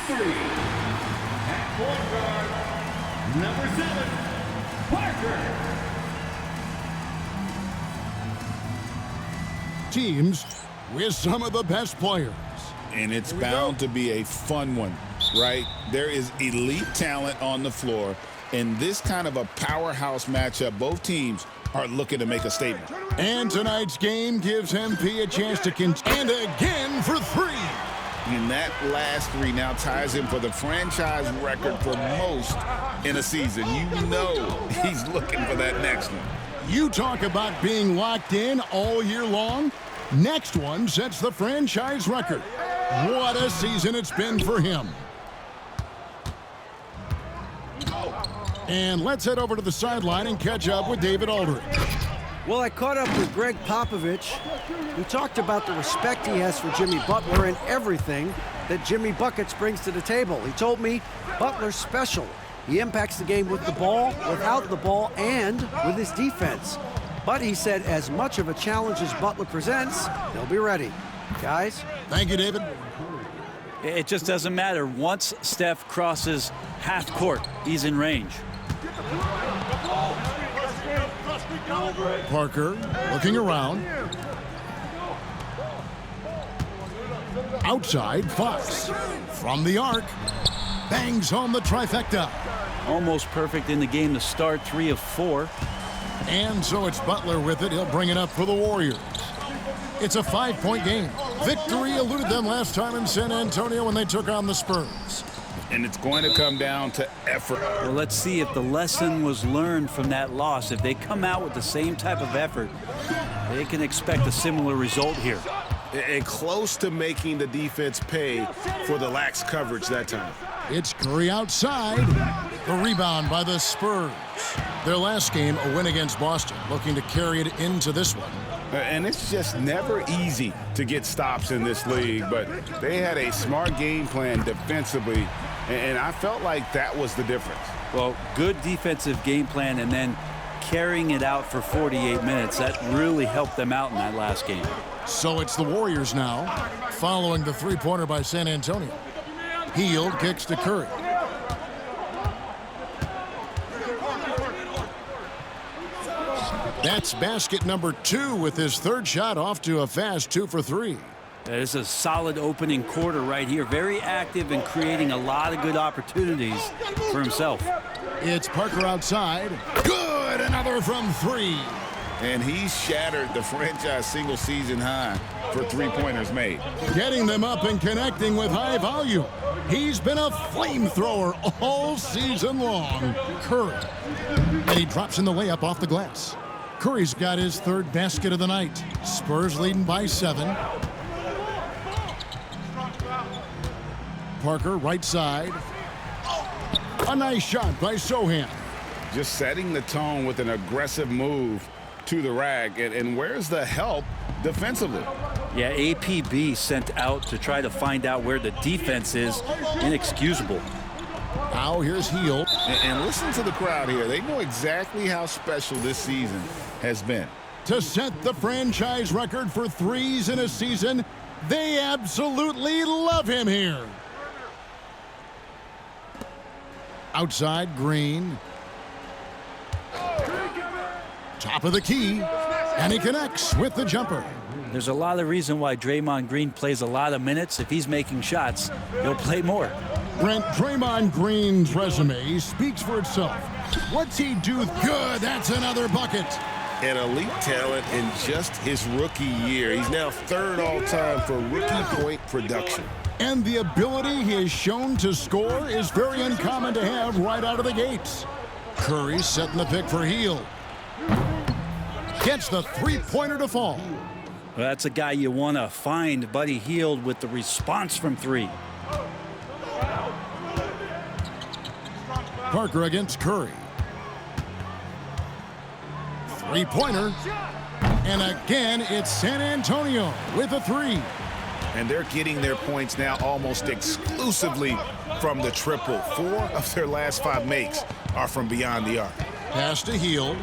three. At point guard, number 7, Parker. Teams with some of the best players. And it's bound to be a fun one, right? There is elite talent on the floor. In this kind of a powerhouse matchup, both teams are looking to make a statement. And tonight's game gives MP a chance to and again for 3. And that last 3 now ties him for the franchise record for most in a season. You know he's looking for that next one. You talk about being locked in all year long. Next one sets the franchise record. What a season it's been for him. And let's head over to the sideline and catch up with David Aldridge. Well, I caught up with Greg Popovich, who talked about the respect he has for Jimmy Butler and everything that Jimmy Buckets brings to the table. He told me Butler's special. He impacts the game with the ball, without the ball, and with his defense. But he said as much of a challenge as Butler presents, he'll be ready. Guys? Thank you, David. It just doesn't matter. Once Steph crosses half court, he's in range. Parker looking around. Outside, Fox. From the arc. Bangs home the trifecta. Almost perfect in the game to start, 3 of 4. And so it's Butler with it. He'll bring it up for the Warriors. It's a 5-point game. Victory eluded them last time in San Antonio when they took on the Spurs. And it's going to come down to effort. Well, let's see if the lesson was learned from that loss. If they come out with the same type of effort, they can expect a similar result here. And close to making the defense pay for the lax coverage that time. It's Curry outside. The rebound by the Spurs. Their last game, a win against Boston, looking to carry it into this one. And it's just never easy to get stops in this league, but they had a smart game plan defensively, and I felt like that was the difference. Well, good defensive game plan and then carrying it out for 48 minutes. That really helped them out in that last game. So it's the Warriors now, following the three-pointer by San Antonio. Hield kicks to Curry. That's basket number 2 with his third shot off to a fast 2 for 3. That is a solid opening quarter right here. Very active and creating a lot of good opportunities for himself. It's Parker outside. Good! Another from 3. And he shattered the franchise single season high for three-pointers made. Getting them up and connecting with high volume. He's been a flamethrower all season long. Curry. And he drops in the layup off the glass. Curry's got his third basket of the night. Spurs leading by 7. Parker right side. A nice shot by Sohan. Just setting the tone with an aggressive move to the rack. And where's the help defensively? Yeah, APB sent out to try to find out where the defense is. Inexcusable. Now here's Hield. And listen to the crowd here. They know exactly how special this season has been. To set the franchise record for threes in a season, they absolutely love him here. Outside, Green. Top of the key, and he connects with the jumper. There's a lot of reason why Draymond Green plays a lot of minutes. If he's making shots, he'll play more. Brent, Draymond Green's resume speaks for itself. What's he do? Good, that's another bucket. An elite talent in just his rookie year. He's now third all-time for rookie point production. And the ability he has shown to score is very uncommon to have right out of the gates. Curry setting the pick for Hield. Gets the three-pointer to fall. Well, that's a guy you want to find, Buddy Hield, with the response from 3. Parker against Curry. Three-pointer. And again, it's San Antonio with a 3. And they're getting their points now almost exclusively from the triple. 4 of their last 5 makes are from beyond the arc. Pass to Hield.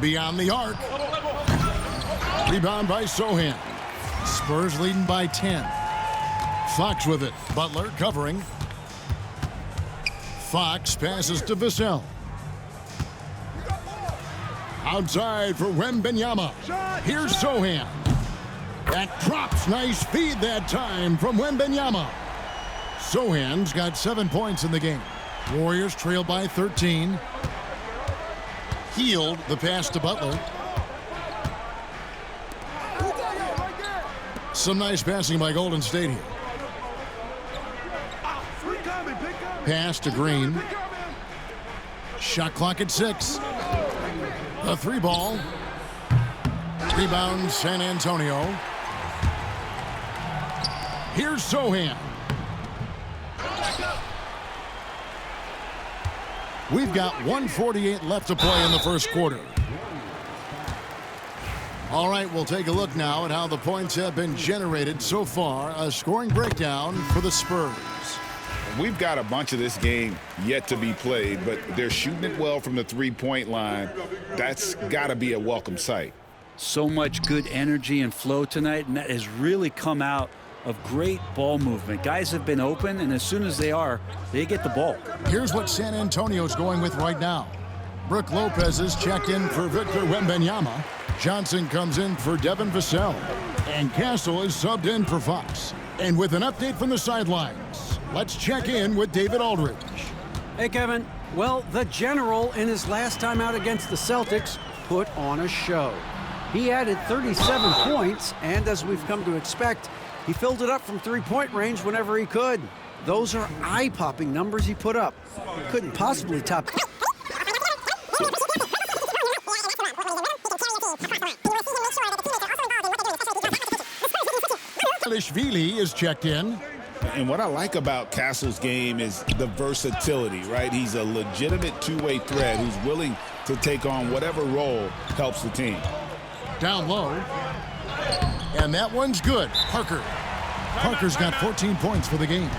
Beyond the arc. Rebound by Sohan. Spurs leading by 10. Fox with it. Butler covering. Fox passes to Vassell. Outside for Wembanyama. Here's Sohan. That drops. Nice feed that time from Wembanyama. Sohan's got 7 points in the game. Warriors trail by 13. Healed the pass to Butler. Some nice passing by Golden State here. Pass to Green. Shot clock at 6. A 3-ball. Rebound San Antonio. Here's Sohan. We've got 1:48 left to play in the first quarter. All right, we'll take a look now at how the points have been generated so far. A scoring breakdown for the Spurs. We've got a bunch of this game yet to be played, but they're shooting it well from the three-point line. That's got to be a welcome sight. So much good energy and flow tonight, and that has really come out of great ball movement. Guys have been open, and as soon as they get the ball. Here's what San Antonio's going with right now. Brook Lopez is checked in for Victor Wembanyama. Johnson comes in for Devin Vassell. And Castle is subbed in for Fox. And with an update from the sidelines, let's check in with David Aldridge. Hey, Kevin. Well, the General, in his last time out against the Celtics, put on a show. He added 37 points, and as we've come to expect, he filled it up from three-point range whenever he could. Those are eye-popping numbers he put up. Couldn't possibly top. Vili is checked in. And what I like about Castle's game is the versatility, right? He's a legitimate two-way threat who's willing to take on whatever role helps the team. Down low. And that one's good. Parker's got 14 points for the game.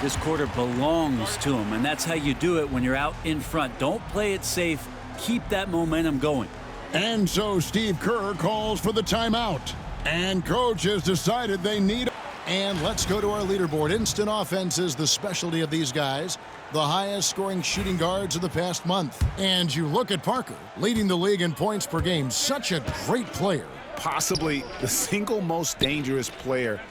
This quarter belongs to him, and that's how you do it when you're out in front. Don't play it safe. Keep that momentum going. And so Steve Kerr calls for the timeout. And coach has decided they need. And let's go to our leaderboard. Instant offense is the specialty of these guys. The highest scoring shooting guards of the past month. And you look at Parker, leading the league in points per game. Such a great player. Possibly the single most dangerous player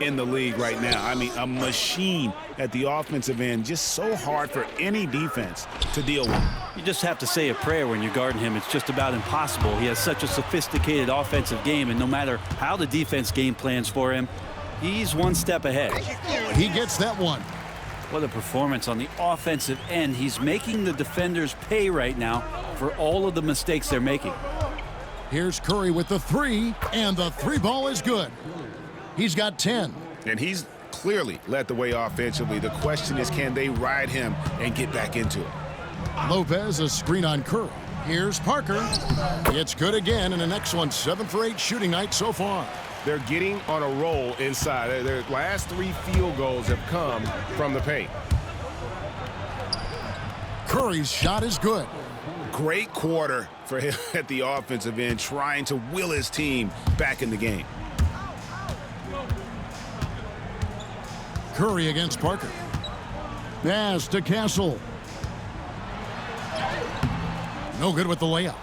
in the league right now. I mean, a machine at the offensive end, just so hard for any defense to deal with. You just have to say a prayer when you're guarding him. It's just about impossible. He has such a sophisticated offensive game, and no matter how the defense game plans for him, he's one step ahead. He gets that one. What a performance on the offensive end. He's making the defenders pay right now for all of the mistakes they're making. Here's Curry with the three, and the three ball is good. He's got 10. And he's clearly led the way offensively. The question is, can they ride him and get back into it? Lopez, a screen on Curry. Here's Parker. It's good again, and an excellent 7 for 8 shooting night so far. They're getting on a roll inside. Their last 3 field goals have come from the paint. Curry's shot is good. Great quarter for him at the offensive end, trying to will his team back in the game. Curry against Parker. Pass to Castle. No good with the layup.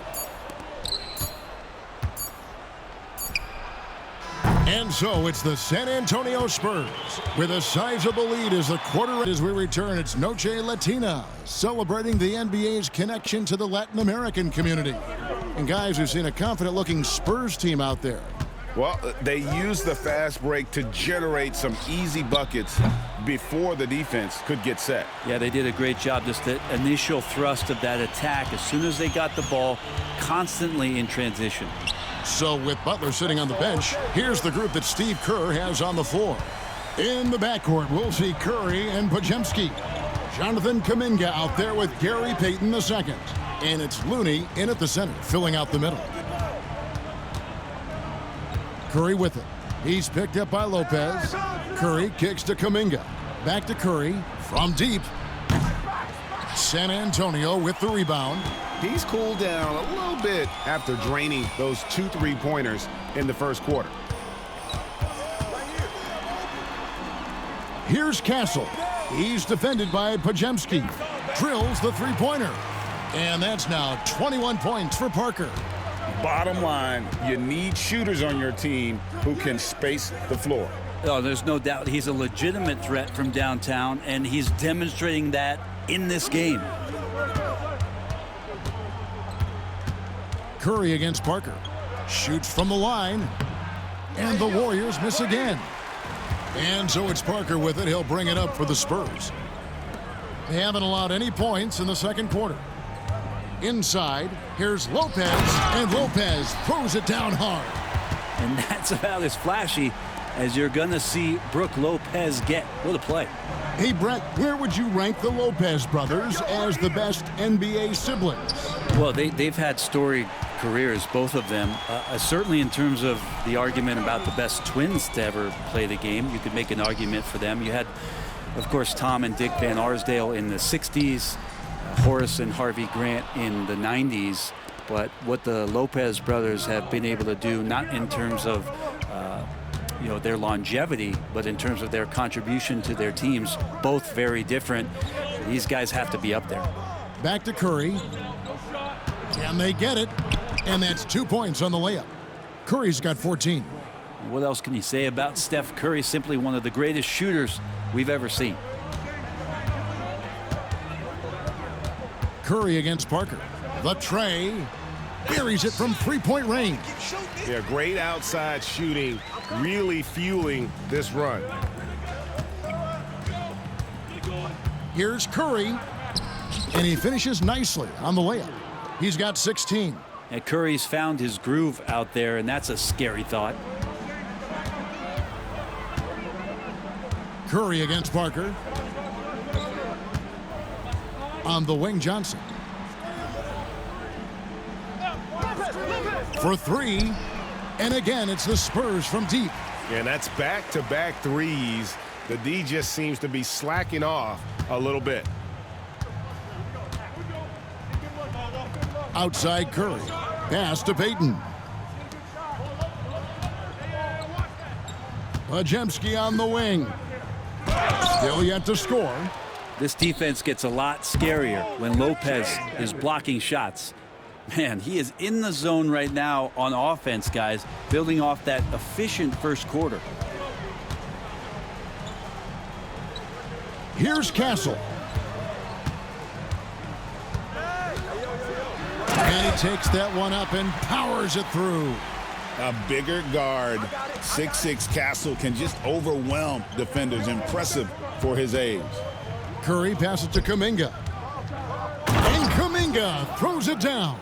And so it's the San Antonio Spurs with a sizable lead as the quarter as we return. It's Noche Latina, celebrating the NBA's connection to the Latin American community. And guys, we've seen a confident-looking Spurs team out there. Well, they used the fast break to generate some easy buckets before the defense could get set. Yeah, they did a great job. Just the initial thrust of that attack, as soon as they got the ball, constantly in transition. So with Butler sitting on the bench, here's the group that Steve Kerr has on the floor. In the backcourt, we'll see Curry and Podziemski. Jonathan Kuminga out there with Gary Payton II. And it's Looney in at the center, filling out the middle. Curry with it. He's picked up by Lopez. Curry kicks to Kuminga. Back to Curry from deep. San Antonio with the rebound. He's cooled down a little bit after draining those 2 3-pointers in the first quarter. Here's Castle. He's defended by Pajemski. Drills the three-pointer. And that's now 21 points for Parker. Bottom line, you need shooters on your team who can space the floor. Oh, there's no doubt he's a legitimate threat from downtown, and he's demonstrating that in this game. Curry against Parker. Shoots from the line. And the Warriors miss again. And so it's Parker with it. He'll bring it up for the Spurs. They haven't allowed any points in the second quarter. Inside, here's Lopez, and Lopez throws it down hard. And that's about as flashy as you're going to see Brook Lopez get. What a play. Hey, Brett, where would you rank the Lopez brothers as the best NBA siblings? Well, they've had storied careers, both of them. Certainly in terms of the argument about the best twins to ever play the game, you could make an argument for them. You had, of course, Tom and Dick Van Arsdale in the 60s, Horace and Harvey Grant in the 90s. But what the Lopez brothers have been able to do, not in terms of their longevity, but in terms of their contribution to their teams, both very different. These guys have to be up there. Back to Curry. Can they get it? And that's 2 points on the layup. Curry's got 14. What else can you say about Steph Curry? Simply one of the greatest shooters we've ever seen. Curry against Parker. The tray. Buries it from three-point range. Yeah, great outside shooting, really fueling this run. Here's Curry. And he finishes nicely on the layup. He's got 16. And Curry's found his groove out there, and that's a scary thought. Curry against Parker. On the wing, Johnson. For three. And again, it's the Spurs from deep. And that's back-to-back threes. The D just seems to be slacking off a little bit. Outside Curry. Pass to Payton. Pajemski on the wing. Still yet to score. This defense gets a lot scarier when Lopez is blocking shots. Man, he is in the zone right now on offense, guys, building off that efficient first quarter. Here's Castle. And he takes that one up and powers it through. A bigger guard, 6'6" Castle can just overwhelm defenders. Impressive for his age. Curry passes to Kuminga. And Kuminga throws it down.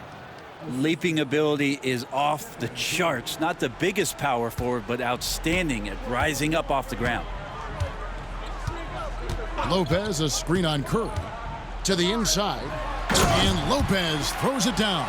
Leaping ability is off the charts. Not the biggest power forward, but outstanding at rising up off the ground. Lopez, a screen on Curry. To the inside. And Lopez throws it down.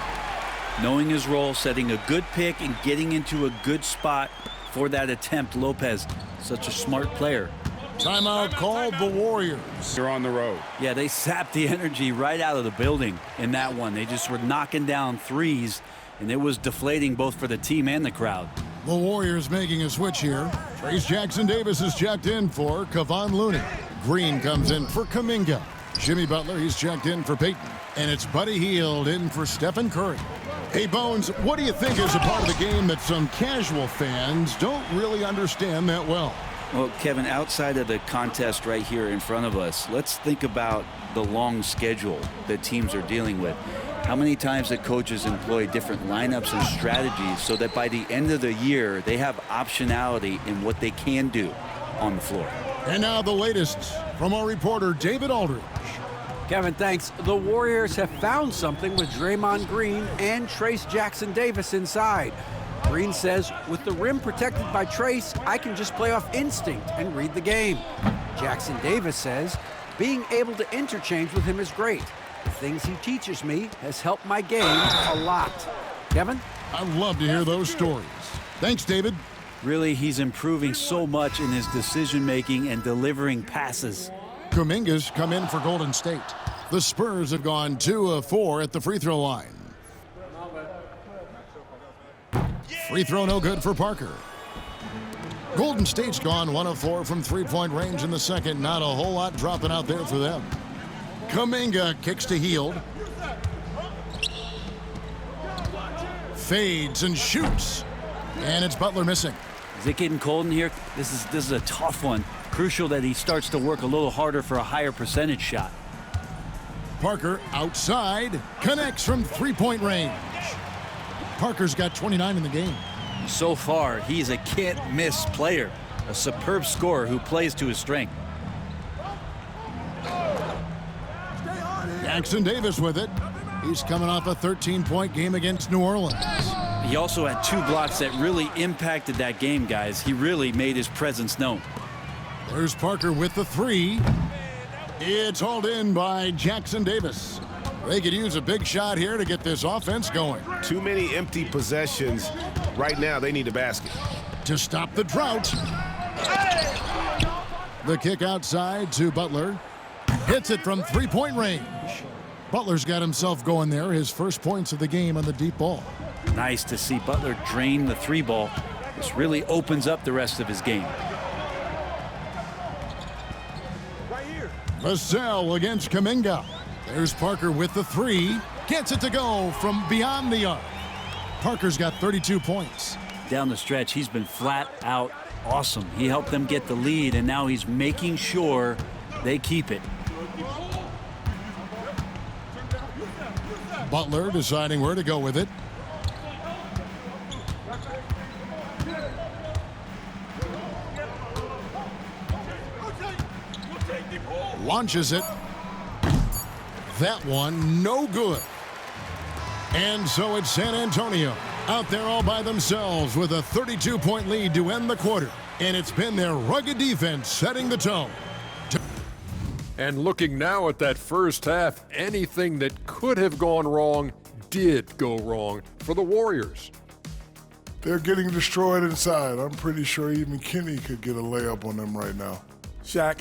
Knowing his role, setting a good pick, and getting into a good spot for that attempt. Lopez, such a smart player. Timeout called the Warriors. They're on the road. Yeah, they sapped the energy right out of the building in that one. They just were knocking down threes, and it was deflating both for the team and the crowd. The Warriors making a switch here. Trace Jackson-Davis is checked in for Kevon Looney. Green comes in for Kuminga. Jimmy Butler, he's checked in for Payton. And it's Buddy Hield in for Stephen Curry. Hey, Bones, what do you think is a part of the game that some casual fans don't really understand that well? Well, Kevin, outside of the contest right here in front of us, let's think about the long schedule that teams are dealing with. How many times that coaches employ different lineups and strategies so that by the end of the year, they have optionality in what they can do on the floor. And now the latest from our reporter, David Aldridge. Kevin, thanks. The Warriors have found something with Draymond Green and Trace Jackson-Davis inside. Green says, with the rim protected by Trace, I can just play off instinct and read the game. Jackson-Davis says, being able to interchange with him is great. The things he teaches me has helped my game a lot. Kevin? I'd love to hear those stories. Thanks, David. Really, he's improving so much in his decision-making and delivering passes. Kuminga's come in for Golden State. The Spurs have gone 2 of 4 at the free throw line. Free throw no good for Parker. Golden State's gone 1 of 4 from three-point range in the second. Not a whole lot dropping out there for them. Kuminga kicks to Hield. Fades and shoots. And it's Butler missing. Is it getting cold in here? This is a tough one. Crucial that he starts to work a little harder for a higher percentage shot. Parker outside, connects from three-point range. Parker's got 29 in the game. So far, he's a can't-miss player, a superb scorer who plays to his strength. Jackson Davis with it. He's coming off a 13-point game against New Orleans. He also had 2 blocks that really impacted that game, guys. He really made his presence known. There's Parker with the 3. It's hauled in by Jackson Davis. They could use a big shot here to get this offense going. Too many empty possessions. Right now, they need a basket. To stop the drought. The kick outside to Butler. Hits it from three-point range. Butler's got himself going there. His first points of the game on the deep ball. Nice to see Butler drain the 3 ball. This really opens up the rest of his game. Vassell against Kuminga. There's Parker with the 3. Gets it to go from beyond the arc. Parker's got 32 points. Down the stretch, he's been flat out awesome. He helped them get the lead, and now he's making sure they keep it. Butler deciding where to go with it. Launches it. That one, no good. And so it's San Antonio out there all by themselves with a 32-point lead to end the quarter. And it's been their rugged defense setting the tone. And looking now at that first half, anything that could have gone wrong did go wrong for the Warriors. They're getting destroyed inside. I'm pretty sure even Kenny could get a layup on them right now. Shaq,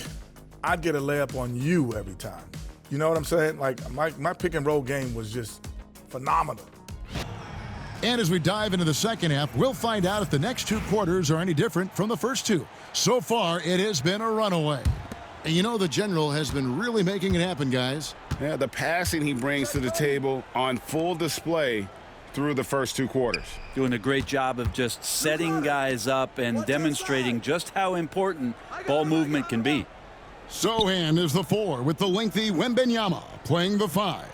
I'd get a layup on you every time. You know what I'm saying? Like, my pick and roll game was just phenomenal. And as we dive into the second half, we'll find out if the next 2 quarters are any different from the first 2. So far, it has been a runaway. And you know the general has been really making it happen, guys. Yeah, the passing he brings to the table on full display through the first 2 quarters. Doing a great job of just setting guys up and demonstrating just how important ball movement can be. Sohan is the 4 with the lengthy Wembanyama playing the 5.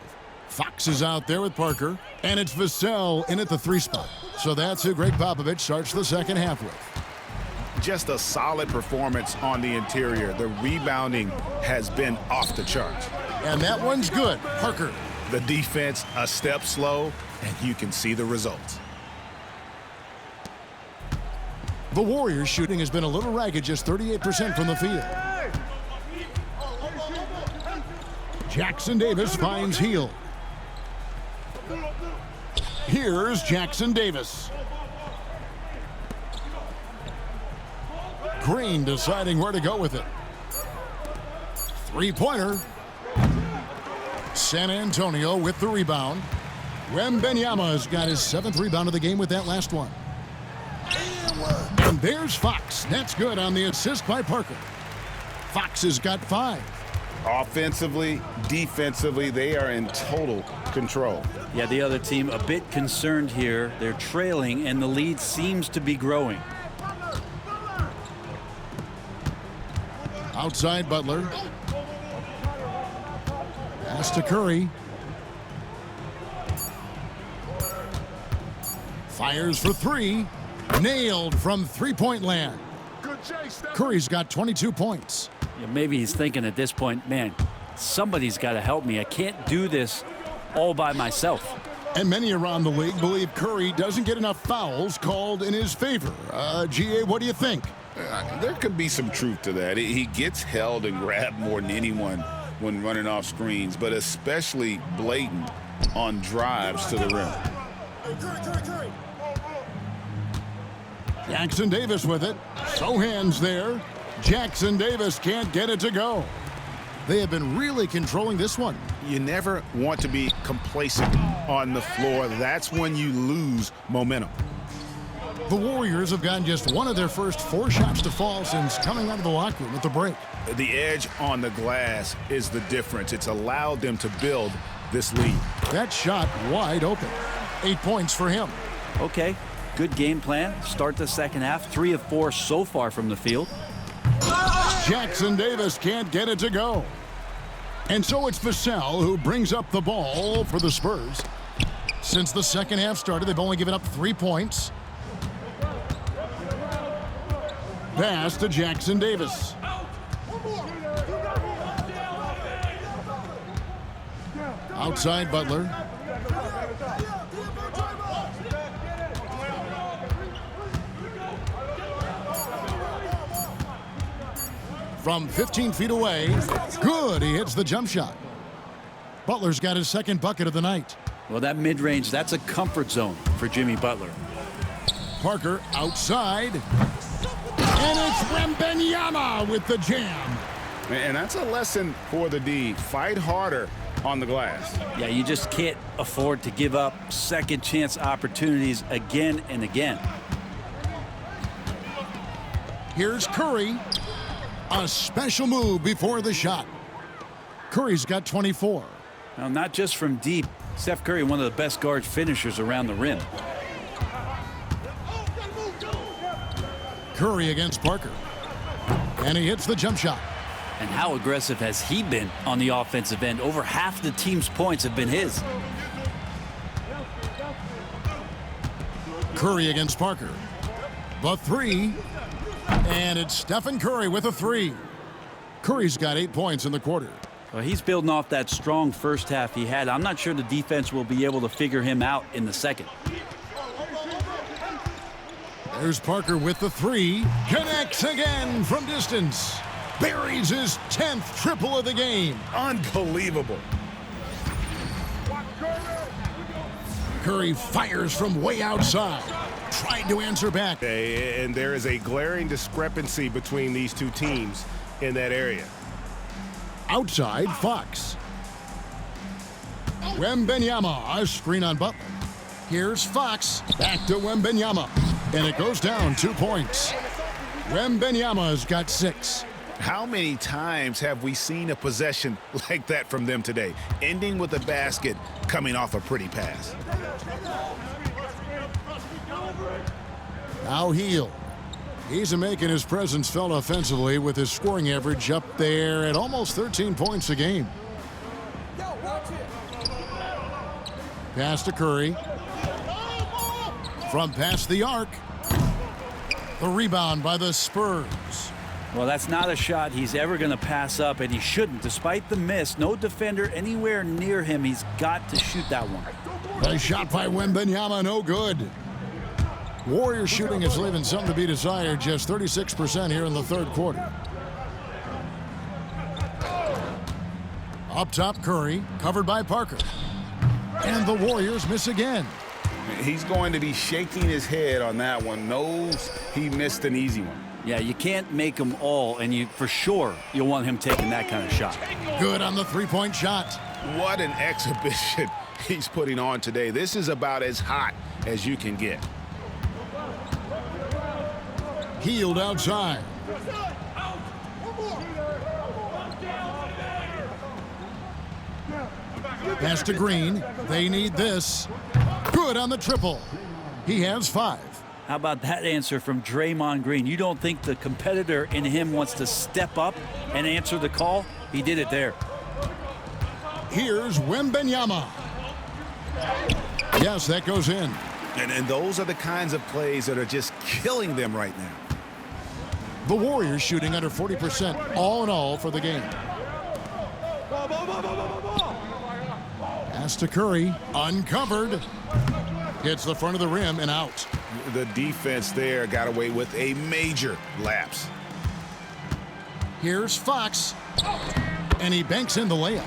Fox is out there with Parker, and it's Vassell in at the 3 spot. So that's who Greg Popovich starts the second half with. Just a solid performance on the interior. The rebounding has been off the charts. And that one's good. Parker. The defense a step slow, and you can see the results. The Warriors shooting has been a little ragged, just 38% from the field. Jackson Davis finds Hield. Here's Jackson Davis. Green deciding where to go with it. 3-pointer. San Antonio with the rebound. Wembanyama's got his 7th rebound of the game with that last one. And there's Fox. That's good on the assist by Parker. Fox has got 5. Offensively, defensively, they are in total control. Yeah, the other team a bit concerned here. They're trailing, and the lead seems to be growing. Outside Butler. Pass to Curry. Fires for 3. Nailed from three-point land. Curry's got 22 points. Yeah, maybe he's thinking at this point, man, somebody's got to help me. I can't do this all by myself. And many around the league believe Curry doesn't get enough fouls called in his favor. GA, what do you think? There could be some truth to that. He gets held and grabbed more than anyone when running off screens, but especially blatant on drives to the rim. Jackson Davis with it. Sohan's there. Jackson Davis can't get it to go. They have been really controlling this one. You never want to be complacent on the floor. That's when you lose momentum. The Warriors have gotten just one of their first 4 shots to fall since coming out of the locker room at the break. The edge on the glass is the difference. It's allowed them to build this lead. That shot wide open. 8 points for him. Okay, good game plan. Start the second half. 3 of 4 so far from the field. Jackson Davis can't get it to go. And so it's Vassell who brings up the ball for the Spurs. Since the second half started, they've only given up 3 points. Pass to Jackson Davis. Outside Butler. From 15 feet away, good, he hits the jump shot. Butler's got his second bucket of the night. Well, that mid-range, that's a comfort zone for Jimmy Butler. Parker outside. And it's Wembanyama with the jam. And that's a lesson for the D. Fight harder on the glass. Yeah, you just can't afford to give up second chance opportunities again and again. Here's Curry. A special move before the shot. Curry's got 24. Now, not just from deep. Steph Curry, one of the best guard finishers around the rim. Curry against Parker. And he hits the jump shot. And how aggressive has he been on the offensive end? Over half the team's points have been his. Curry against Parker. The 3. And it's Stephen Curry with a 3. Curry's got 8 points in the quarter. Well, he's building off that strong first half he had. I'm not sure the defense will be able to figure him out in the second. There's Parker with the 3. Connects again from distance. Buries his 10th triple of the game. Unbelievable. Curry fires from way outside. Tried to answer back. And there is a glaring discrepancy between these two teams in that area. Outside, Fox. Wembanyama, a screen on Butler. Here's Fox, back to Wembanyama. And it goes down 2 points. Wembanyama's got 6. How many times have we seen a possession like that from them today, ending with a basket coming off a pretty pass? Now Hield. He's making his presence felt offensively with his scoring average up there at almost 13 points a game. Pass to Curry. From past the arc. The rebound by the Spurs. Well, that's not a shot he's ever going to pass up, and he shouldn't. Despite the miss, no defender anywhere near him. He's got to shoot that one. The shot by Wembanyama, no good. Warriors shooting is leaving something to be desired, just 36% here in the third quarter. Up top, Curry, covered by Parker. And the Warriors miss again. He's going to be shaking his head on that one. Knows he missed an easy one. Yeah, you can't make them all, and for sure you'll want him taking that kind of shot. Good on the three-point shot. What an exhibition he's putting on today. This is about as hot as you can get. Hield outside. Pass to Green. They need this. Good on the triple. He has 5. How about that answer from Draymond Green? You don't think the competitor in him wants to step up and answer the call? He did it there. Here's Wembanyama. Yes, that goes in. And those are the kinds of plays that are just killing them right now. The Warriors shooting under 40% all in all for the game. Pass to Curry, uncovered. Hits the front of the rim and out. The defense there got away with a major lapse. Here's Fox, and he banks in the layup.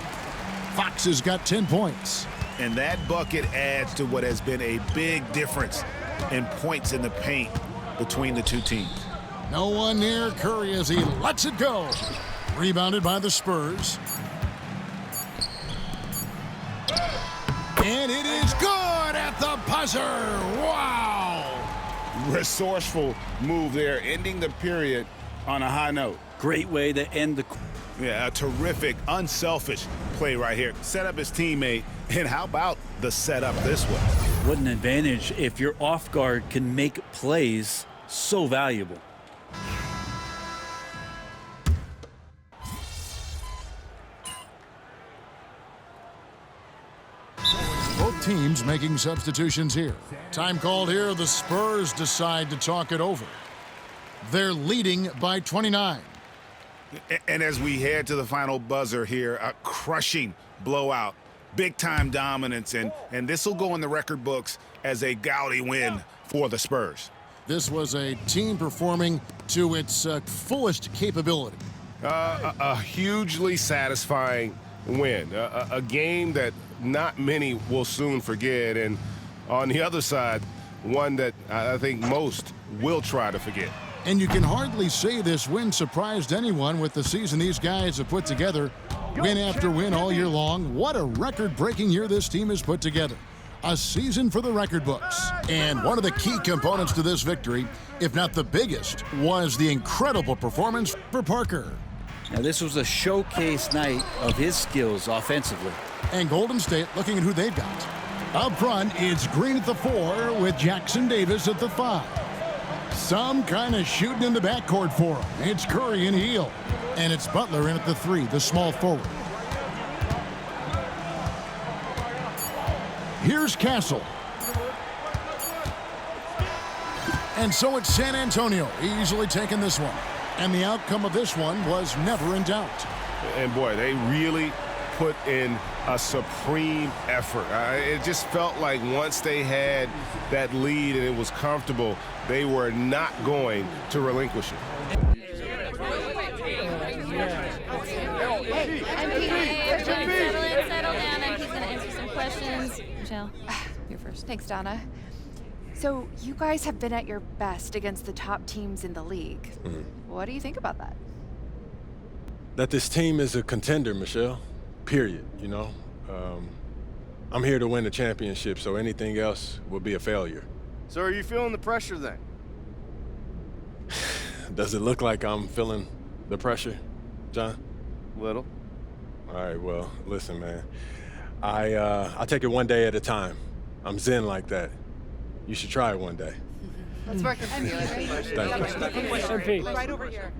Fox has got 10 points. And that bucket adds to what has been a big difference in points in the paint between the two teams. No one near Curry as he lets it go. Rebounded by the Spurs. And it is good at the buzzer. Wow! resourceful move there, ending the period on a high note. Great way to end the. Yeah, a terrific, unselfish play right here. Set up his teammate, and how about the setup this way? What an advantage if your off guard can make plays so valuable. Both teams making substitutions here. Time called here, the Spurs decide to talk it over. They're leading by 29. And as we head to the final buzzer here, a crushing blowout, big-time dominance, and this will go in the record books as a gaudy win for the Spurs. This was a team performing to its fullest capability. A hugely satisfying win, a game that not many will soon forget, and on the other side, one that I think most will try to forget. And you can hardly say this win surprised anyone with the season these guys have put together. Win after win all year long. What a record-breaking year this team has put together. A season for the record books. And one of the key components to this victory, if not the biggest, was the incredible performance for Parker. Now, this was a showcase night of his skills offensively. And Golden State looking at who they've got. Up front, it's Green at the 4 with Jackson Davis at the 5. Some kind of shooting in the backcourt for him. It's Curry and Hield. And it's Butler in at the 3, the small forward. Here's Castle. And so it's San Antonio easily taking this one. And the outcome of this one was never in doubt. And boy, they really put in a supreme effort. It just felt like once they had that lead and it was comfortable, they were not going to relinquish it. Settle down. MP's gonna answer some questions. Michelle, you're first. Thanks, Donna. So you guys have been at your best against the top teams in the league. What do you think about that? That this team is a contender, Michelle. Period, you know. I'm here to win the championship, so anything else will be a failure. So are you feeling the pressure then? Does it look like I'm feeling the pressure, John? Little. All right, well, listen, man. I take it one day at a time. I'm zen like that. You should try it one day. Let's work it. Thank you. Right over here.